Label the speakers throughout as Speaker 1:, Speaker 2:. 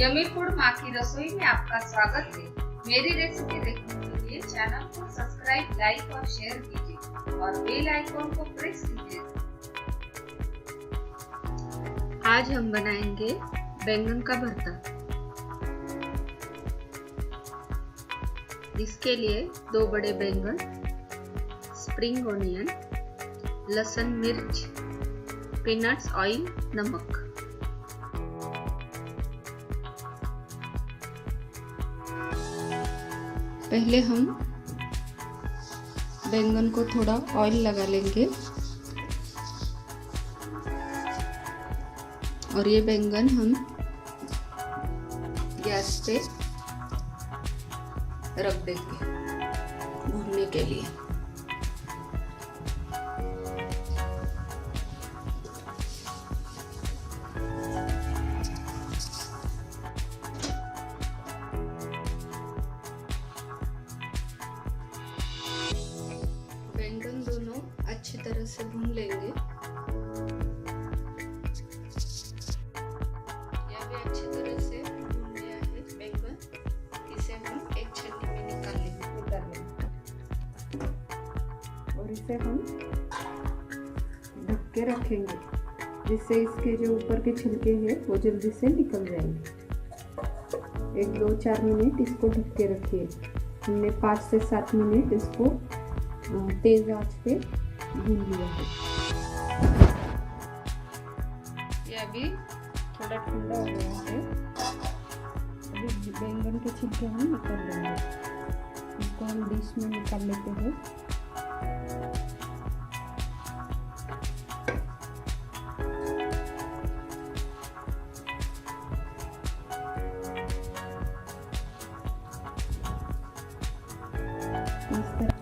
Speaker 1: Yummy food माँ की रसोई में आपका स्वागत है। मेरी रेसिपी देखने के लिए चैनल को सब्सक्राइब, लाइक और शेयर कीजिए और बेल आइकॉन को प्रेस कीजिए। आज हम बनाएंगे बैंगन का भरता। इसके लिए 2 बड़े बैंगन, स्प्रिंग ऑनियन, लहसुन, मिर्च, पीनट्स, ऑयल, नमक। पहले हम बैंगन को थोड़ा ऑयल लगा लेंगे और ये बैंगन हम गैस पे रख देंगे भूनने के लिए। बैंगन दोनों अच्छी तरह से भून लेंगे। यह भी अच्छी तरह से भून गया है बैंगन। इसे हम एक छन्नी में निकाल लेंगे और इसे हम ढक के रखेंगे, जिससे इसके जो ऊपर के छिलके हैं वो जल्दी से निकल जाएंगे। 1-2-4 मिनट इसको ढक के रखिए। हमने 5 से 7 मिनट इसको तेज आंच पे भून लिया है। ये अभी थोड़ा ठंडा हो गया है। अभी बैंगन के छिलके हम निकाल लेंगे। इसको हम डिश में निकाल लेते हैं। इस तरह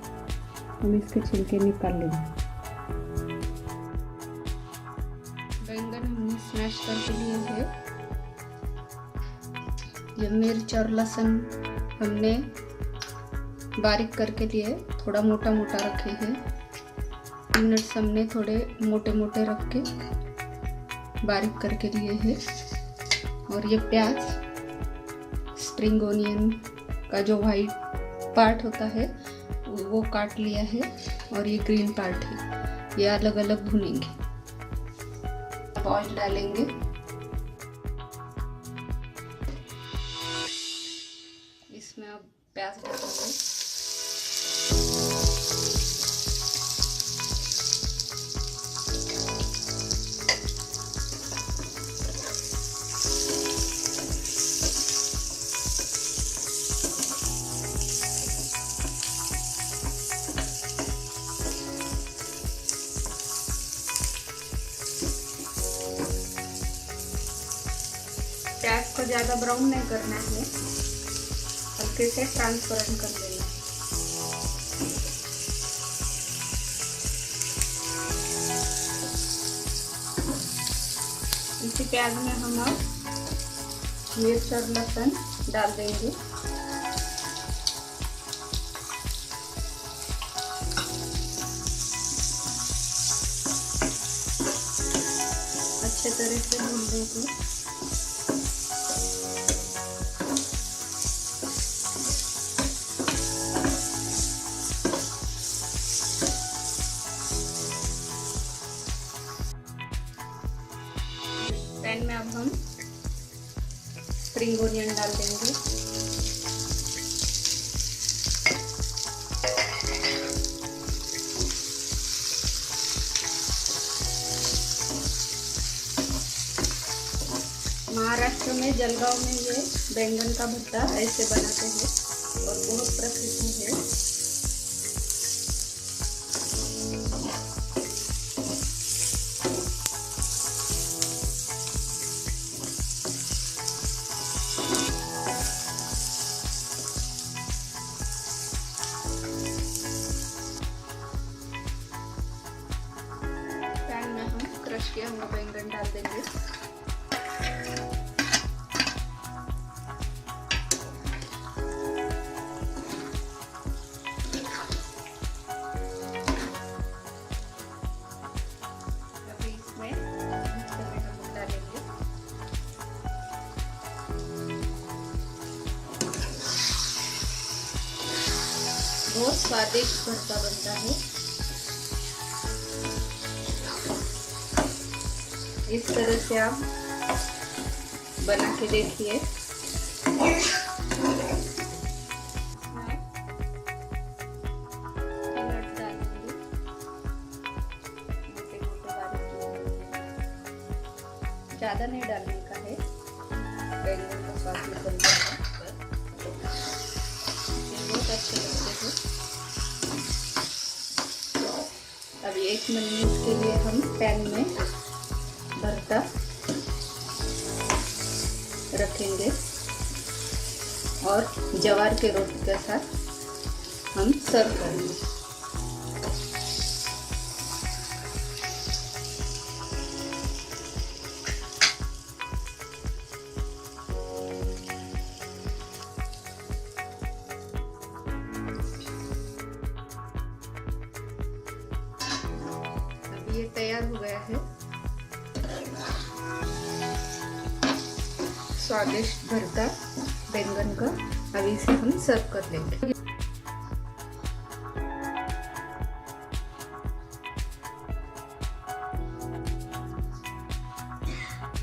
Speaker 1: हम इसके छिलके निकाल लेंगे। बैंगन हमने स्मैश करके लिए है। ये मिर्च और लहसुन हमने बारीक करके लिए, थोड़ा मोटा मोटा रखे हैं। पीनट्स हमने थोड़े मोटे मोटे रख के बारीक करके लिए हैं। और ये प्याज, स्प्रिंग ऑनियन का जो वाइट पार्ट होता है वो काट लिया है और ये ग्रीन पार्ट है। ये अलग अलग भुनेंगे। अब ऑयल डालेंगे। इसमें अब प्याज डालेंगे। प्याज को ज़्यादा ब्राउन नहीं करना है, हल्के से ट्रांसपेरेंट कर लेना। इसी प्याज में हम अब मिर्च और लहसुन डाल देंगे। अच्छे तरह से भून देंगे। पैन में अब हम स्प्रिंग ऑनियन डाल देंगे। महाराष्ट्र में जलगांव में ये बैंगन का भरता ऐसे बनाते हैं और बहुत प्रसिद्ध है। पैन में हम क्रश किया हुआ बैंगन डाल देंगे। अभी इसमें टमाटर डालेंगे। स्वादिष्ट भरता बनता है। इस तरह से आप बना के देखिए। ज़्यादा नहीं डालने का है, बैंगन का स्वाद निकल जाएगा। बहुत अच्छे लगते हैं। अभी 1 मिनट के लिए हम पैन में भरता रखेंगे और ज्वार के रोटी के साथ हम सर्व करेंगे। ये तैयार हो गया है स्वादिष्ट भरता बैंगन का। अभी इसे हम सर्व कर लेंगे।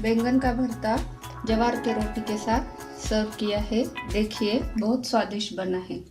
Speaker 1: बैंगन का भरता ज्वार के रोटी के साथ सर्व किया है। देखिए बहुत स्वादिष्ट बना है।